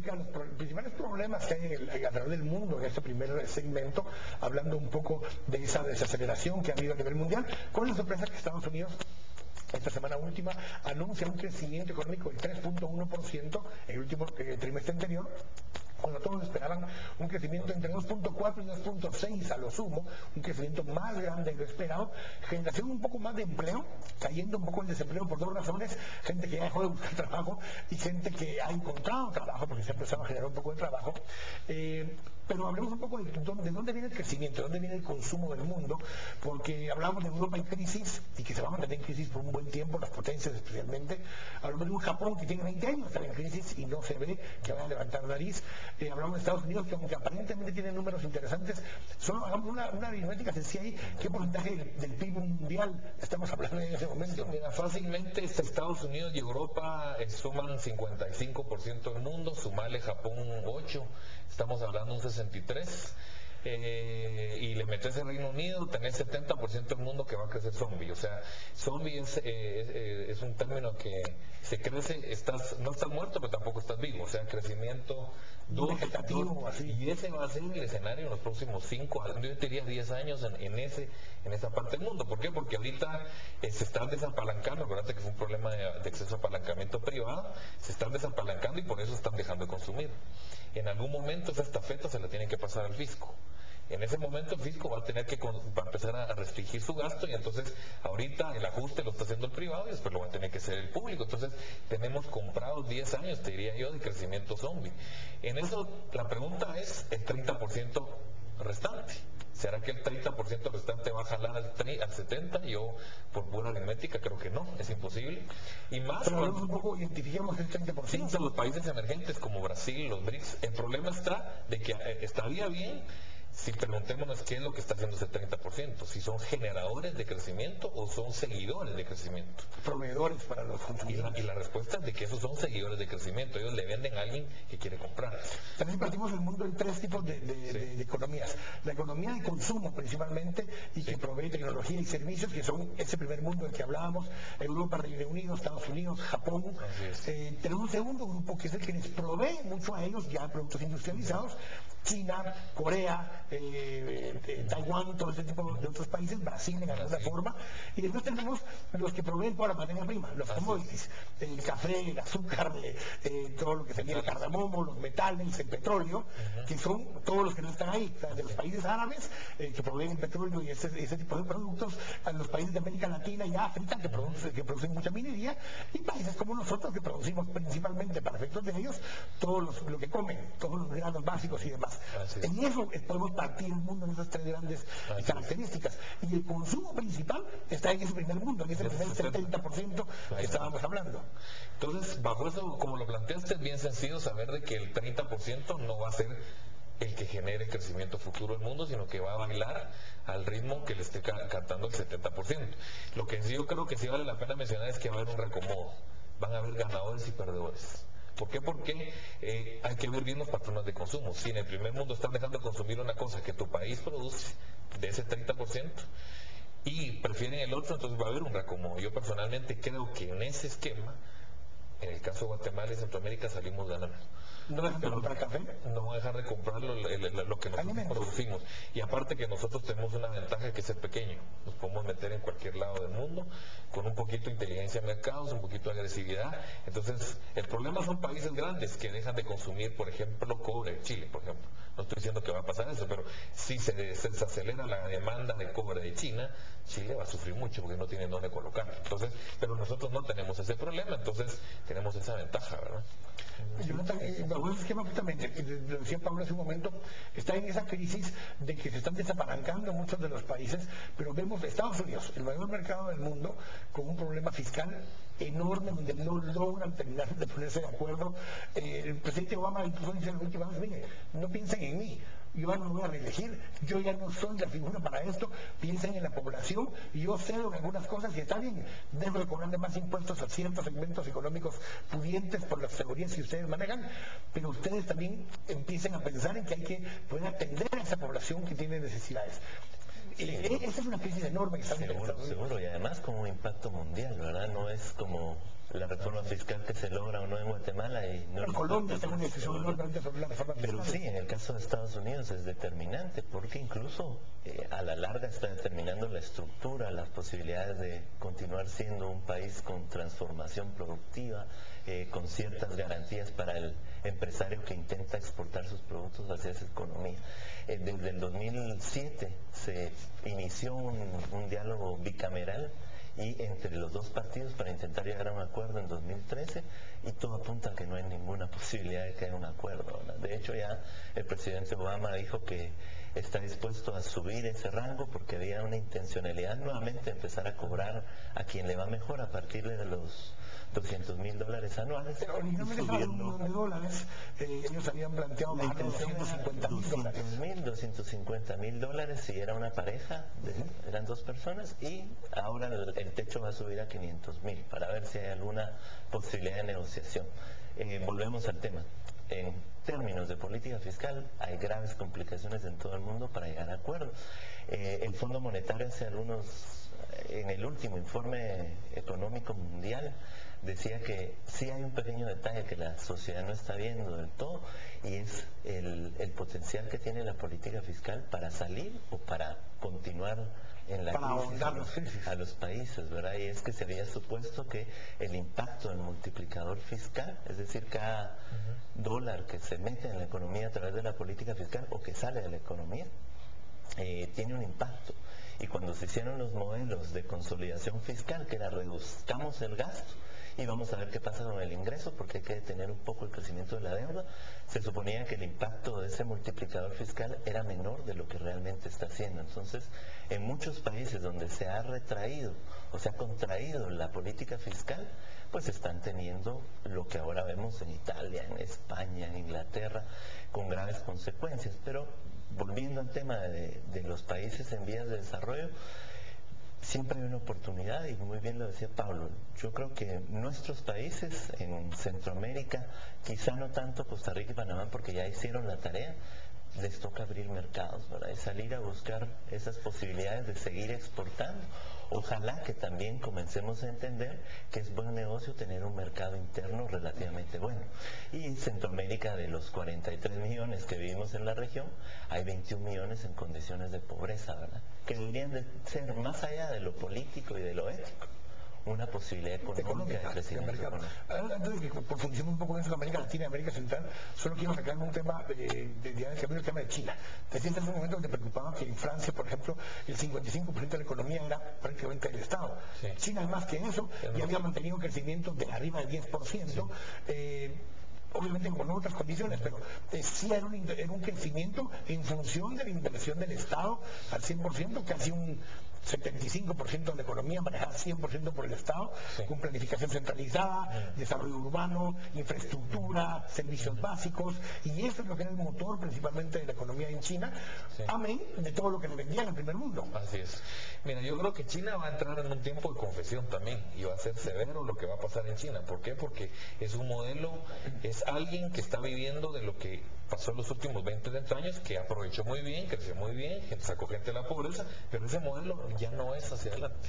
acerca de los principales problemas que hay alrededor del mundo en este primer segmento, hablando un poco de esa desaceleración que ha habido a nivel mundial, con la sorpresa que Estados Unidos esta semana última anuncia un crecimiento económico del 3.1% en el último trimestre anterior, cuando todos esperaban un crecimiento entre 2.4 y 2.6 a lo sumo, un crecimiento más grande de lo esperado, generación un poco más de empleo, cayendo un poco el desempleo por dos razones: gente que ya dejó de buscar trabajo y gente que ha encontrado trabajo porque se ha empezado a generar un poco de trabajo. Pero hablemos un poco de dónde viene el crecimiento, de dónde viene el consumo del mundo, porque hablamos de Europa en crisis y que se va a mantener en crisis por un buen tiempo, las potencias especialmente. Hablamos de un Japón que tiene 20 años, está en crisis y no se ve que va a levantar nariz. Hablamos de Estados Unidos, que aunque aparentemente tiene números interesantes, solo hagamos una aritmética sencilla ahí: ¿qué porcentaje del PIB mundial estamos hablando en ese momento? Mira, fácilmente Estados Unidos y Europa suman 55% del mundo, sumale Japón 8%, estamos hablando de un 63%. Y le metes el Reino Unido, tenés 70% del mundo que va a crecer zombie. O sea, zombie es un término que se crece, no estás muerto, pero tampoco estás vivo. O sea, crecimiento vegetativo, así. Y ese va a ser el escenario en los próximos 5, yo diría 10 años en esa parte del mundo. ¿Por qué? Porque ahorita se están desapalancando. Acuérdate que fue un problema de exceso de apalancamiento privado. Se están desapalancando y por eso están dejando de consumir. En algún momento esa estafeta se la tiene que pasar al fisco. En ese momento el fisco va a tener que empezar a restringir su gasto, y entonces ahorita el ajuste lo está haciendo el privado y después lo va a tener que hacer el público. Entonces tenemos comprados 10 años, te diría yo, de crecimiento zombie. En eso la pregunta es el 30% restante. ¿Será que el 30% restante va a jalar al 70%? Yo, por pura aritmética, creo que no, es imposible. Y más, pero un poco identifiquemos el 30%. Sí, los países emergentes como Brasil, los BRICS. El problema está de que estaría bien si preguntémonos qué es lo que está haciendo ese 30%, si son generadores de crecimiento o son seguidores de crecimiento. Proveedores para los consumidores. Y la respuesta es de que esos son seguidores de crecimiento, ellos le venden a alguien que quiere comprar. También partimos del mundo en tres tipos de economías: la economía de consumo principalmente, y que provee tecnología y servicios, que son ese primer mundo del que hablábamos: Europa, Reino Unido, Estados Unidos, Japón. Tenemos un segundo grupo que es el que les provee mucho a ellos ya productos industrializados: China, Corea, Taiwán, todo ese tipo de otros países, Brasil en alguna forma. Y después tenemos los que proveen por la materia prima, los commodities: el café, el azúcar, todo lo que sería el cardamomo, los metales, el petróleo, que son todos los que no están ahí, o sea, de los países árabes que proveen el petróleo y ese tipo de productos, a los países de América Latina y África que producen mucha minería, y países como nosotros que producimos principalmente, para efectos de ellos, todo lo que comen, todos los granos básicos y demás. En eso podemos partir el mundo en esas tres grandes características, y el consumo principal está en ese primer mundo, en ese primer 70% que estábamos hablando. Entonces, bajo eso, como lo planteaste, es bien sencillo saber de que el 30% no va a ser el que genere crecimiento futuro del mundo, sino que va a bailar al ritmo que le esté cantando el 70%. Lo que sí yo creo que sí vale la pena mencionar es que va a haber un reacomodo, van a haber ganadores y perdedores. ¿Por qué? Porque hay que ver bien los patrones de consumo. Si en el primer mundo están dejando de consumir una cosa que tu país produce de ese 30% y prefieren el otro, entonces va a haber un reacomodo. Yo personalmente creo que en ese esquema, en el caso de Guatemala y Centroamérica, salimos ganando. ¿No dejan de comprar café? No va a dejar de comprar lo que nosotros producimos. Y aparte que nosotros tenemos una ventaja, que es ser pequeño. Nos podemos meter en cualquier lado del mundo con un poquito de inteligencia de mercados, un poquito de agresividad. Entonces, el problema son países grandes que dejan de consumir, por ejemplo, cobre. Chile, por ejemplo. No estoy diciendo que va a pasar eso, pero si se desacelera la demanda de cobre de China, Chile va a sufrir mucho porque no tiene dónde colocar. Entonces, pero nosotros no tenemos ese problema, entonces tenemos esa ventaja, ¿verdad? Jonathan, bajo ese esquema justamente, lo decía Pablo hace un momento, está en esa crisis de que se están desapalancando muchos de los países, pero vemos Estados Unidos, el mayor mercado del mundo, con un problema fiscal enorme, donde no logran terminar de ponerse de acuerdo. El presidente Obama incluso dice en la última vez: mire, no piensen en mí, yo ya no me voy a reelegir, yo ya no soy la figura para esto, piensen en la población, yo cedo en algunas cosas y está bien, debo de cobrarle más impuestos a ciertos segmentos económicos pudientes por las teorías que ustedes manejan, pero ustedes también empiecen a pensar en que hay que poder atender a esa población que tiene necesidades. Esa es una crisis enorme que está viendo. Seguro, y además con un impacto mundial, ¿verdad? No es como la reforma fiscal que se logra o no en Guatemala y no en Colombia tengo una decisión enormemente sobre la reforma fiscal. Pero sí, en el caso de Estados Unidos es determinante porque incluso a la larga está determinando la estructura, las posibilidades de continuar siendo un país con transformación productiva, con ciertas garantías para el empresario que intenta exportar sus productos hacia esa economía. Desde el 2007 se inició un diálogo bicameral y entre los dos partidos para intentar llegar a un acuerdo en 2013 y todo apunta a que no hay ninguna posibilidad de que haya un acuerdo, ¿verdad? De hecho ya el presidente Obama dijo que está dispuesto a subir ese rango porque había una intencionalidad nuevamente de empezar a cobrar a quien le va mejor a partir de los $200,000 anuales. Pero originalmente estaban $1,000,000, ellos habían planteado la intención $250,000. $250,000 si era una pareja, eran dos personas, y ahora el techo va a subir a $500,000 para ver si hay alguna posibilidad de negociación. Volvemos al tema. En términos de política fiscal hay graves complicaciones en todo el mundo para llegar a acuerdos. El Fondo Monetario en el último informe económico mundial decía que sí hay un pequeño detalle que la sociedad no está viendo del todo, y es el potencial que tiene la política fiscal para salir o para continuar en la crisis a los países, ¿verdad? Y es que se había supuesto que el impacto del multiplicador fiscal, es decir, cada dólar que se mete en la economía a través de la política fiscal o que sale de la economía, tiene un impacto. Y cuando se hicieron los modelos de consolidación fiscal, que era reduzcamos el gasto y vamos a ver qué pasa con el ingreso, porque hay que detener un poco el crecimiento de la deuda, se suponía que el impacto de ese multiplicador fiscal era menor de lo que realmente está haciendo. Entonces, en muchos países donde se ha retraído o se ha contraído la política fiscal, pues están teniendo lo que ahora vemos en Italia, en España, en Inglaterra, con graves consecuencias. Pero volviendo al tema de los países en vías de desarrollo, siempre hay una oportunidad, y muy bien lo decía Pablo. Yo creo que nuestros países en Centroamérica, quizá no tanto Costa Rica y Panamá porque ya hicieron la tarea, les toca abrir mercados, ¿verdad? Y salir a buscar esas posibilidades de seguir exportando. Ojalá que también comencemos a entender que es buen negocio tener un mercado interno relativamente bueno. Y en Centroamérica, de los 43 millones que vivimos en la región, hay 21 millones en condiciones de pobreza, ¿verdad? Que deberían de ser, más allá de lo político y de lo ético, una posibilidad económica de crecimiento económico. Antes de que profundicemos un poco en eso de América Latina y América Central, solo quiero sacar un tema el tema de China. Decías en un momento que te preocupaba que en Francia, por ejemplo, el 55% de la economía era prácticamente del Estado. Sí. China es más que eso, y había mantenido un crecimiento de arriba del 10%. Sí. Obviamente con otras condiciones, pero sí era un crecimiento en función de la inversión del Estado al 100%, casi un 75% de la economía manejada 100% por el Estado, sí, con planificación centralizada, desarrollo urbano, infraestructura, servicios básicos, y eso es lo que era el motor principalmente de la economía en China, sí, amén de todo lo que le vendían al primer mundo. Así es. Mira, yo creo que China va a entrar en un tiempo de confesión también, y va a ser severo lo que va a pasar en China. ¿Por qué? Porque es un modelo, es alguien que está viviendo de lo que pasó en los últimos 20, 30 años, que aprovechó muy bien, creció muy bien, sacó gente de la pobreza, pero ese modelo ya no es hacia adelante.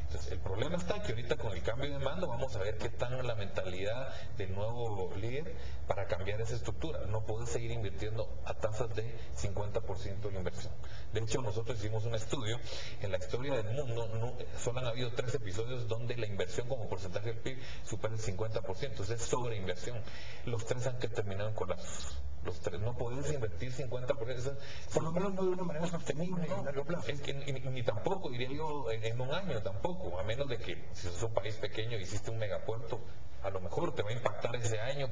Entonces, el problema está que ahorita con el cambio de mando vamos a ver qué tan la mentalidad del nuevo líder para cambiar esa estructura. No puede seguir invirtiendo a tasas de 50% de la inversión. De hecho, nosotros hicimos un estudio, en la historia del mundo solo han habido 3 episodios donde la inversión como porcentaje del PIB supera el 50%, entonces es sobreinversión. Los 3 han terminado en colapsos. Los 3, no podés invertir 50%. Por lo menos no de una manera sostenible a largo plazo. Es que ni tampoco, diría yo, en un año tampoco, a menos de que si sos un país pequeño y hiciste un megapuerto, a lo mejor te va a impactar ese año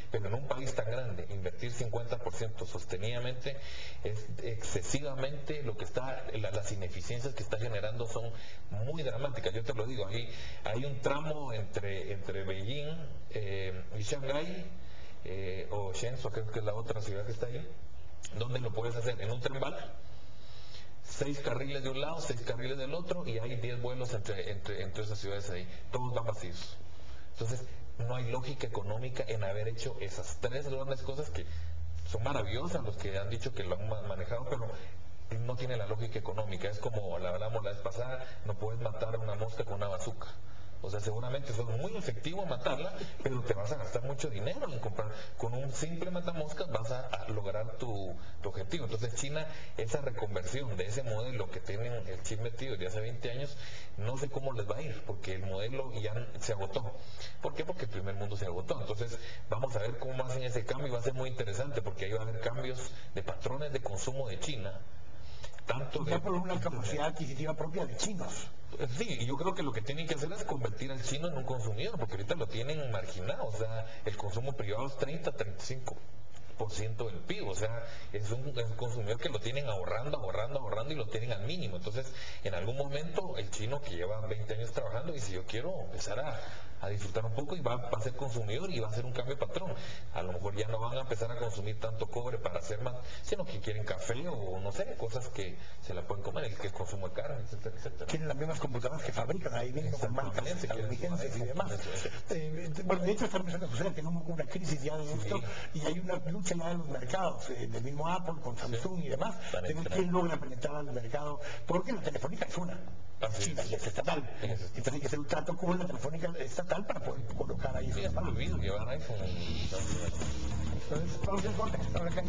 pero en un país tan grande, invertir 50% sostenidamente es excesivamente lo que está, las ineficiencias que está generando son muy dramáticas. Yo te lo digo, hay un tramo entre Beijing y Shanghái, o Shenzhen, creo que es la otra ciudad que está ahí, donde lo puedes hacer en un tren bala, 6 carriles de un lado, 6 carriles del otro, y hay 10 vuelos entre esas ciudades ahí, todos van vacíos. Entonces no hay lógica económica en haber hecho esas 3 grandes cosas que son maravillosas, los que han dicho que lo han manejado, pero no tiene la lógica económica. Es como la hablamos la vez pasada, no puedes matar a una mosca con una bazuca. O sea, seguramente sos muy efectivo en matarla, pero te vas a gastar mucho dinero en comprar. Con un simple matamoscas vas a lograr tu objetivo. Entonces China, esa reconversión de ese modelo que tienen el chip metido de hace 20 años, no sé cómo les va a ir, porque el modelo ya se agotó. ¿Por qué? Porque el primer mundo se agotó. Entonces vamos a ver cómo hacen ese cambio y va a ser muy interesante, porque ahí va a haber cambios de patrones de consumo de China. Tanto ya por una capacidad adquisitiva propia de chinos. Sí, yo creo que lo que tienen que hacer es convertir al chino en un consumidor, porque ahorita lo tienen marginado, o sea, el consumo privado es 30-35% del PIB, o sea, es un consumidor que lo tienen ahorrando y lo tienen al mínimo. Entonces, en algún momento, el chino que lleva 20 años trabajando dice, yo quiero empezar a disfrutar un poco y va a ser consumidor y va a ser un cambio de patrón. A lo mejor ya no van a empezar a consumir tanto cobre para hacer más, sino que quieren café o no sé, cosas que se la pueden comer, el que consumo de carne, etcétera, etcétera. Tienen las mismas computadoras que fabrican ahí mismo con marcas estadounidenses y demás. Bueno, de hecho está empezando a suceder, tenemos una crisis ya de esto y hay una lucha ya de los mercados, del mismo Apple con Samsung y demás, de quién logra penetrar al mercado, porque la telefónica es una. China y es estatal. Entonces hay que hacer un trato con la telefónica estatal para poder colocar ahí. Sí, es prohibido llevar iPhone. Entonces, vamos a ir corte. Ahora que